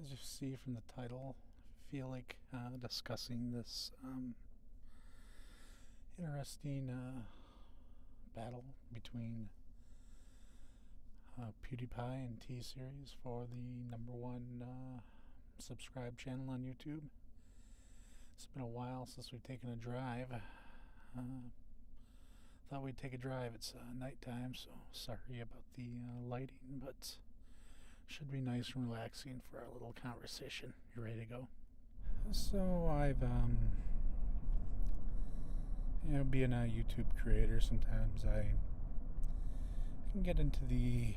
As you see from the title, I feel like discussing this interesting battle between Pewdiepie and T-Series for the #1 subscribed channel on YouTube. It's been a while since we've taken a drive. Thought we'd take a drive. It's nighttime, so sorry about the lighting, but should be nice and relaxing for our little conversation. You ready to go? So I've being a YouTube creator, sometimes I can get into the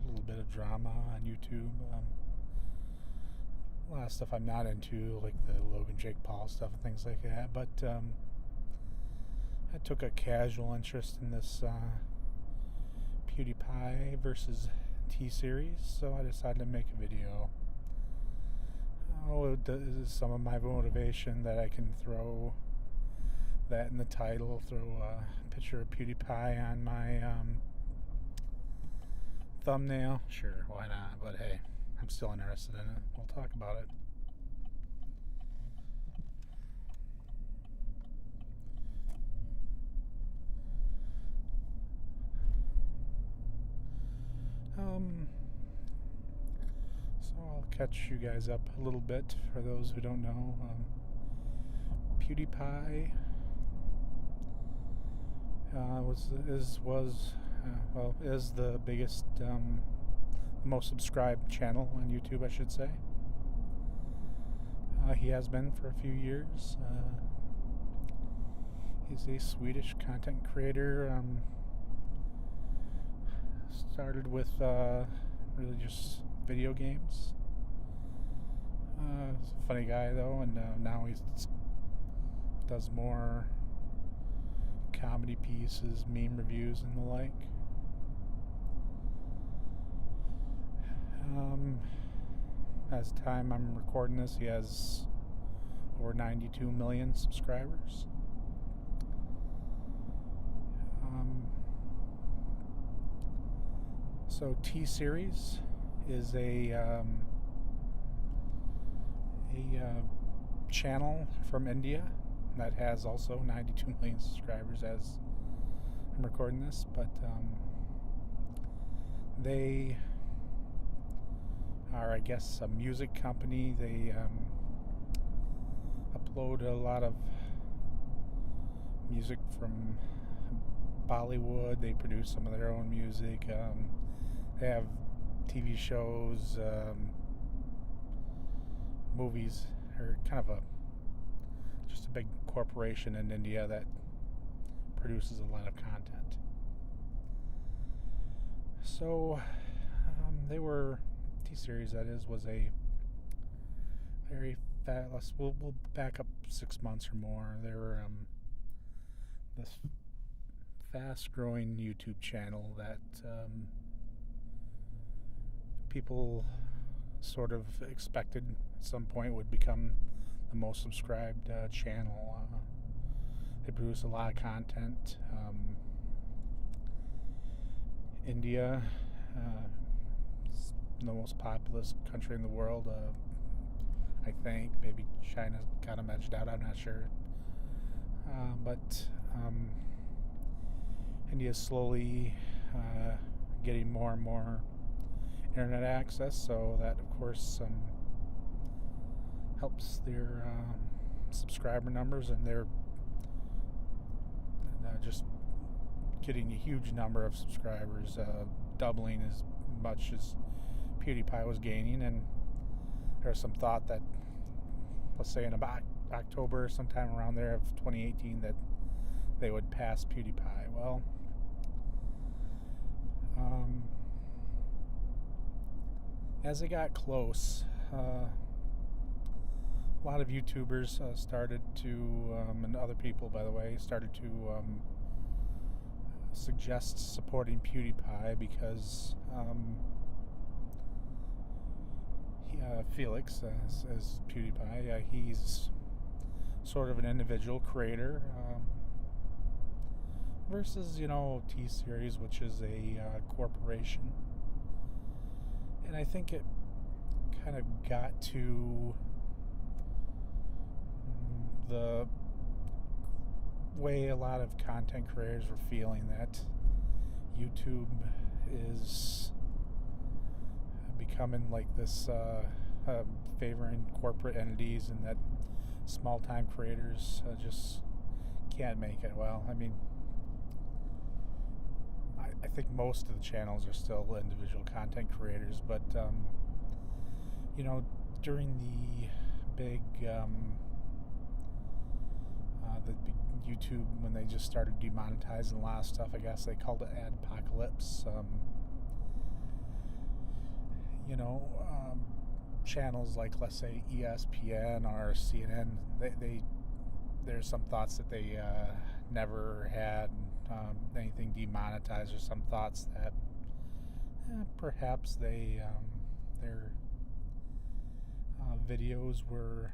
little bit of drama on YouTube. A lot of stuff I'm not into, like the Logan Jake Paul stuff and things like that, but I took a casual interest in this Pewdiepie versus T-Series, so I decided to make a video. This is some of my motivation that I can throw that in the title, throw a picture of Pewdiepie on my thumbnail. Sure, why not? But hey, I'm still interested in it. We'll talk about it. So I'll catch you guys up a little bit for those who don't know. Pewdiepie is the biggest, the most subscribed channel on YouTube, I should say. He has been for a few years. He's a Swedish content creator. Started with really just video games. He's a funny guy though, and now he does more comedy pieces, meme reviews, and the like. As time I'm recording this, he has over 92 million subscribers. So T-Series is a channel from India that has also 92 million subscribers as I'm recording this, but they are, I guess, a music company. They upload a lot of music from Bollywood. They produce some of their own music. They have TV shows, movies. They're kind of just a big corporation in India that produces a lot of content. So T-Series, that is, was a very fast. We'll back up 6 months or more. They were this fast-growing YouTube channel that people sort of expected at some point would become the most subscribed channel. They produce a lot of content. India is the most populous country in the world. I think maybe China's kind of edged out. I'm not sure, but India is slowly getting more and more internet access, so that of course helps their subscriber numbers, and they're just getting a huge number of subscribers, doubling as much as Pewdiepie was gaining. And there's some thought that, let's say in about October, sometime around there of 2018, that they would pass Pewdiepie. Well, as it got close, a lot of YouTubers started to, and other people, by the way, started to suggest supporting Pewdiepie because Felix, as Pewdiepie, he's sort of an individual creator versus, T-Series, which is a corporation. And I think it kind of got to the way a lot of content creators were feeling that YouTube is becoming like this favoring corporate entities, and that small-time creators just can't make it. Well, I mean, I think most of the channels are still individual content creators, but during the big YouTube, when they just started demonetizing a lot of stuff, I guess they called it adpocalypse. Channels like, let's say, ESPN or CNN, there's some thoughts that they never had anything demonetized, or some thoughts that perhaps their videos were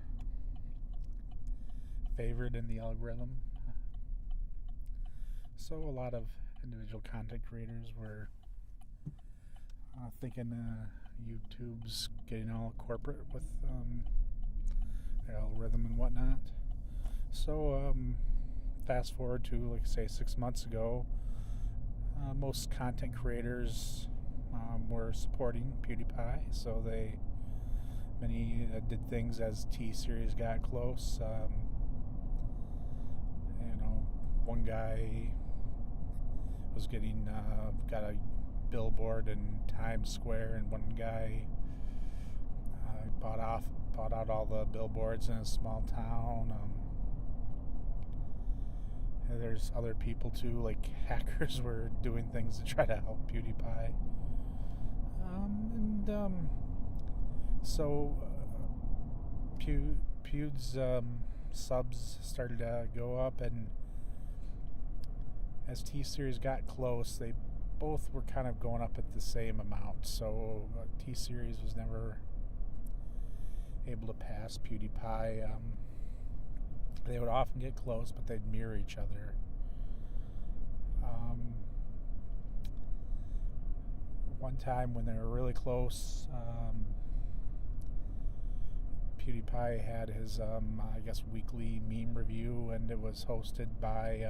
favored in the algorithm. So a lot of individual content creators were thinking YouTube's getting all corporate with their algorithm and whatnot. So fast forward to, like, say, 6 months ago, most content creators were supporting PewDiePie, so many did things as T-Series got close. One guy was got a billboard in Times Square, and one guy bought out all the billboards in a small town. And there's other people too, like hackers were doing things to try to help PewDiePie. So Pew's subs started to go up, and as T-Series got close, they both were kind of going up at the same amount. So T-Series was never able to pass PewDiePie. They would often get close, but they'd mirror each other. One time when they were really close, PewDiePie had his, weekly meme review, and it was hosted by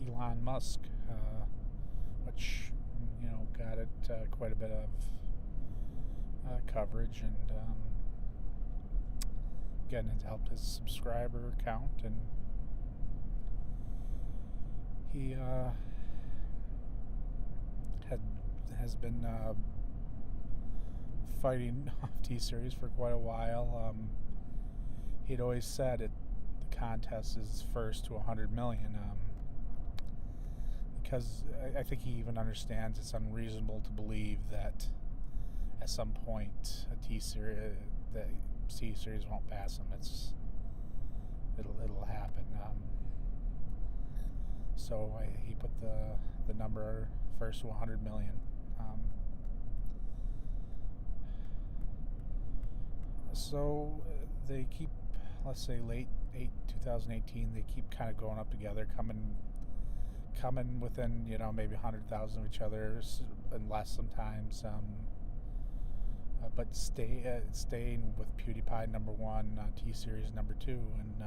Elon Musk, which got it quite a bit of coverage, and again, it helped his subscriber count, and he has been fighting off T-Series for quite a while. He'd always said the contest is first to 100 million. Because I think he even understands it's unreasonable to believe that at some point the T-Series won't pass him. It'll happen. So he put the number first to 100 million. So they keep, let's say, late 2018, they keep kind of going up together, coming within, maybe 100,000 of each other, and less sometimes. But staying with PewDiePie number one, T-Series number two, and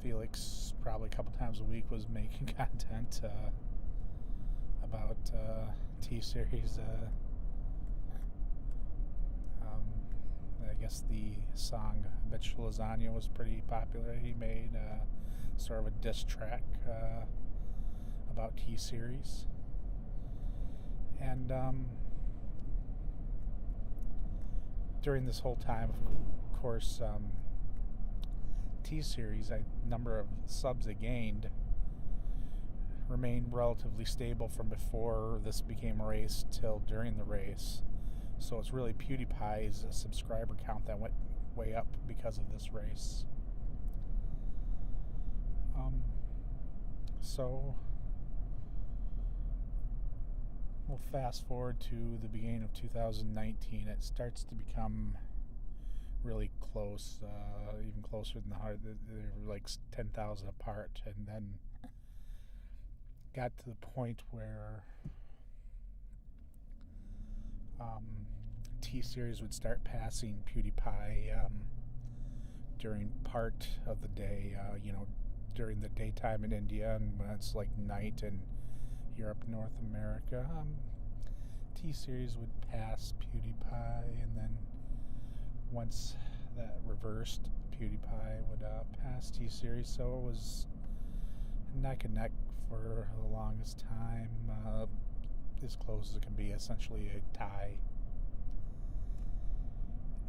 Felix probably a couple times a week was making content about T-Series. I guess the song "Bitch Lasagna" was pretty popular. He made sort of a diss track about T-Series, and during this whole time, of course, T-Series, number of subs it gained remained relatively stable from before this became a race till during the race. So it's really PewDiePie's subscriber count that went way up because of this race. So we'll fast forward to the beginning of 2019. It starts to become really close, even closer than the heart. They were like 10,000 apart, and then got to the point where T-Series would start passing PewDiePie during part of the day, during the daytime in India, and when it's like night in Europe, North America. T-Series would pass PewDiePie, and then once that reversed, PewDiePie would pass T-Series, so it was neck and neck for the longest time, as close as it can be, essentially a tie.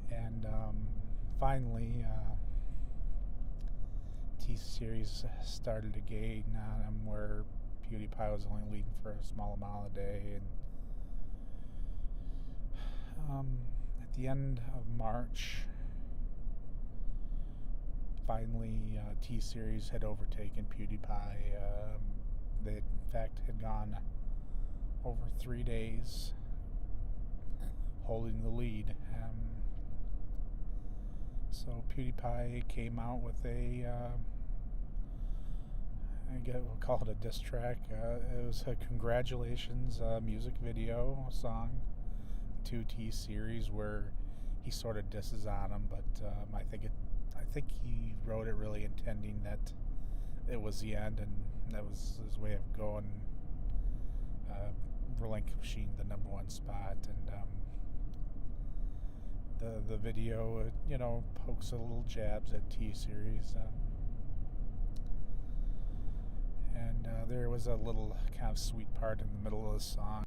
And finally, T-Series started to gain on him, where PewDiePie was only leading for a small amount a day, and at the end of March, finally, T-Series had overtaken PewDiePie. They, in fact, had gone over 3 days holding the lead. So PewDiePie came out with I guess we'll call it a diss track. It was a congratulations music video song to T-Series, where he sort of disses on him, but I think he wrote it really intending that it was the end, and that was his way of going, relinquishing the #1 spot. And the video, pokes a little jabs at T-Series, and there was a little kind of sweet part in the middle of the song.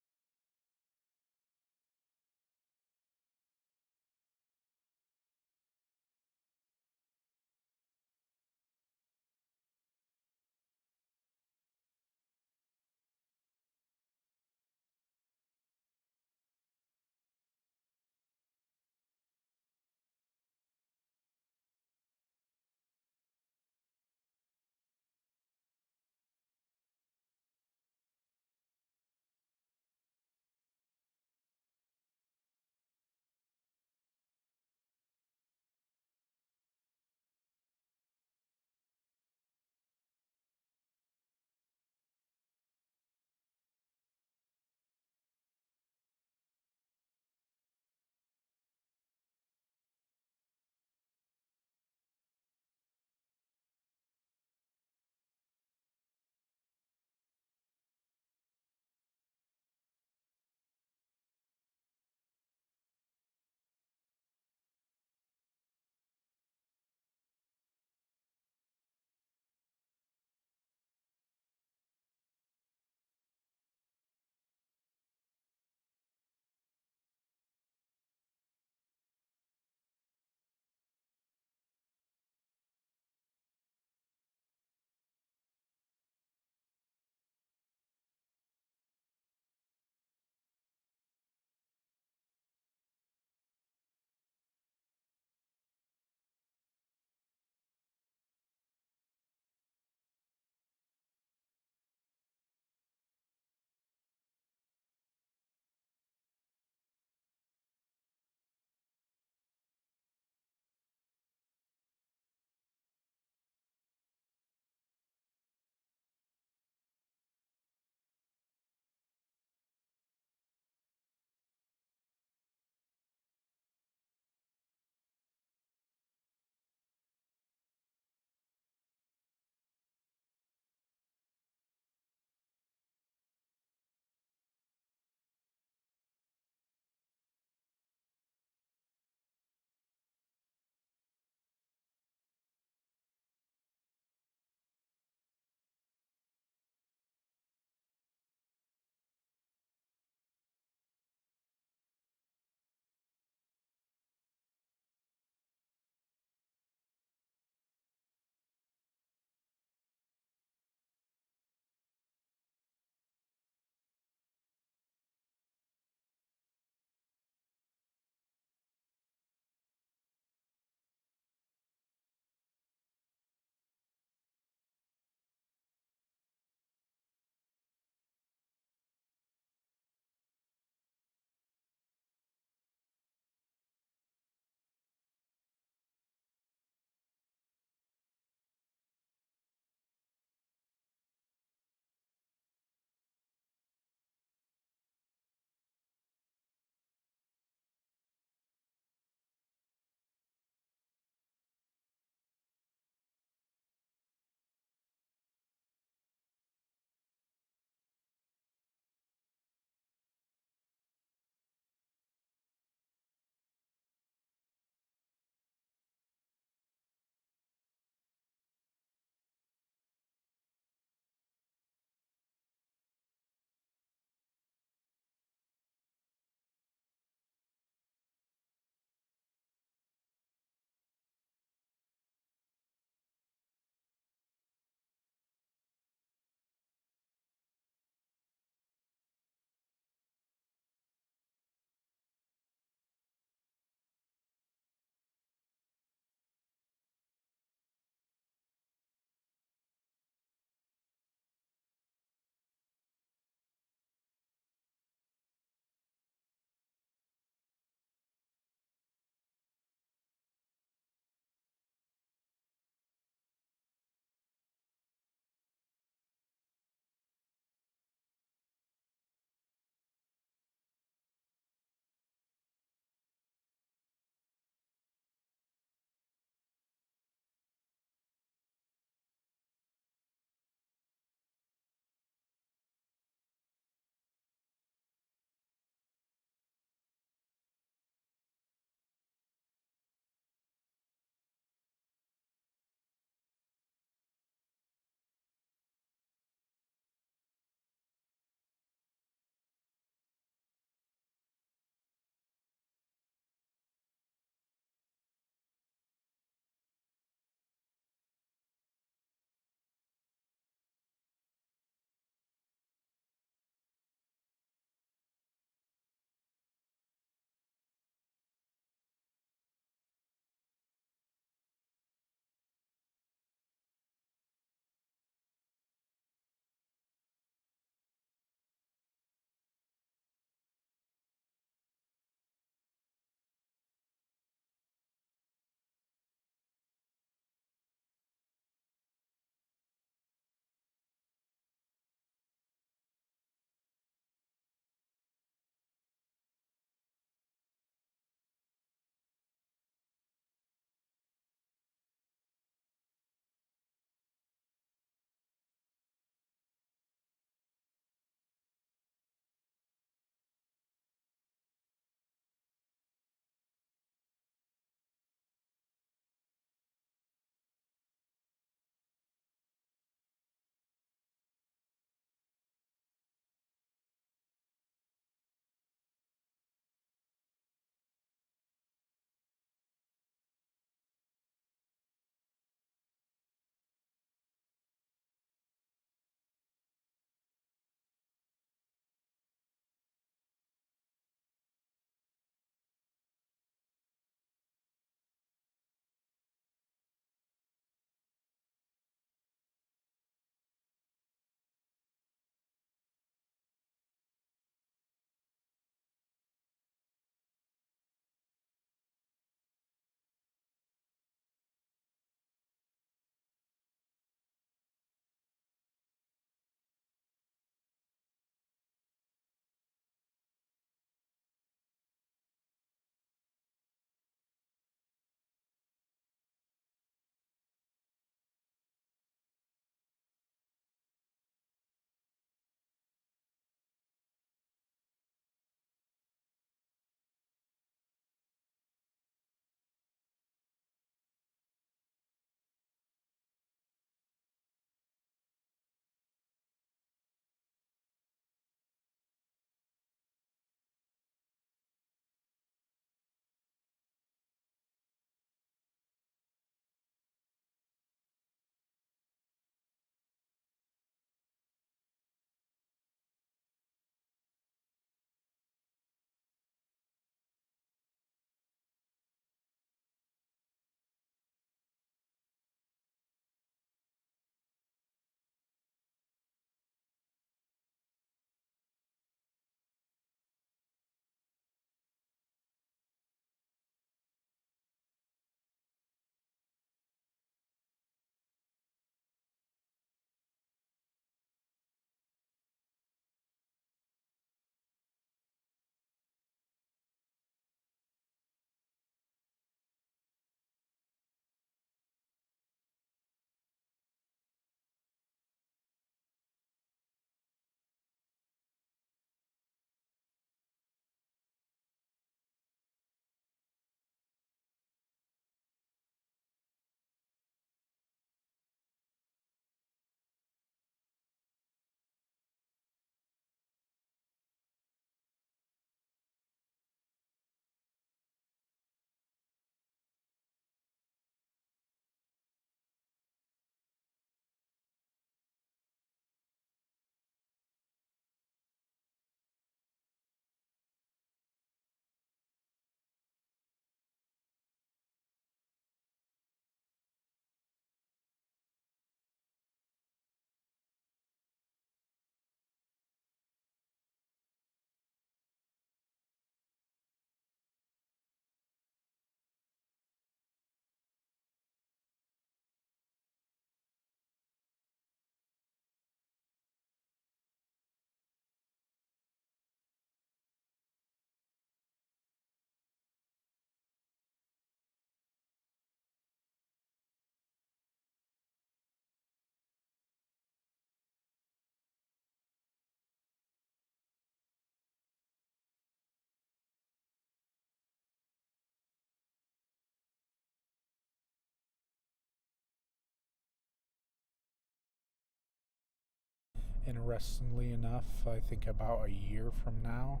Interestingly enough, I think about a year from now,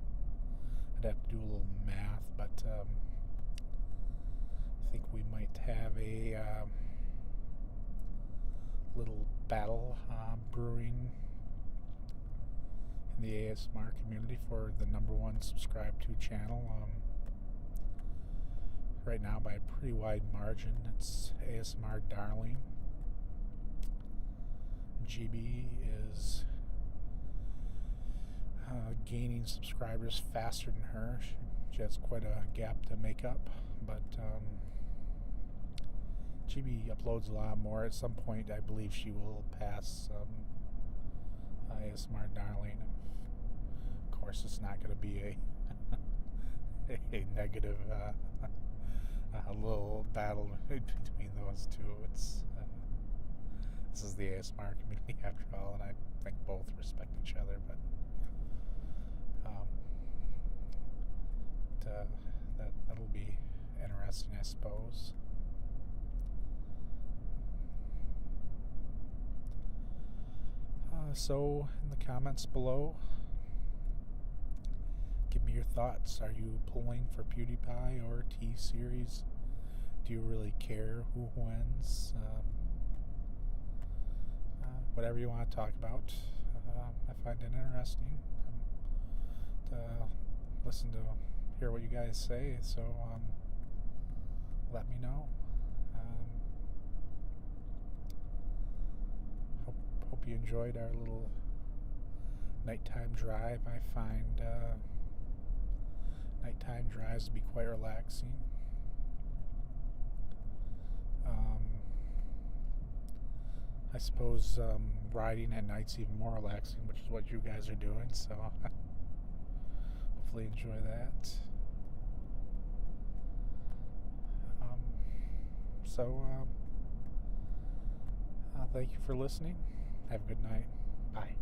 I'd have to do a little math, but I think we might have a little battle brewing in the ASMR community for the #1 subscribed to channel. Right now, by a pretty wide margin, it's ASMR Darling. GB is gaining subscribers faster than her. She has quite a gap to make up, but GB uploads a lot more. At some point, I believe she will pass ASMR Darling. Of course, it's not going to be a negative a little battle between those two. It's this is the ASMR community after all, and I think both respect each other. But that'll be interesting, I suppose. So in the comments below, give me your thoughts. Are you pulling for Pewdiepie or T-Series? Do you really care who wins? Whatever you want to talk about, I find it interesting to hear what you guys say. So let me know. Hope you enjoyed our little nighttime drive. I find nighttime drives to be quite relaxing. I suppose riding at night's even more relaxing, which is what you guys are doing, so hopefully enjoy that. Thank you for listening. Have a good night. Bye.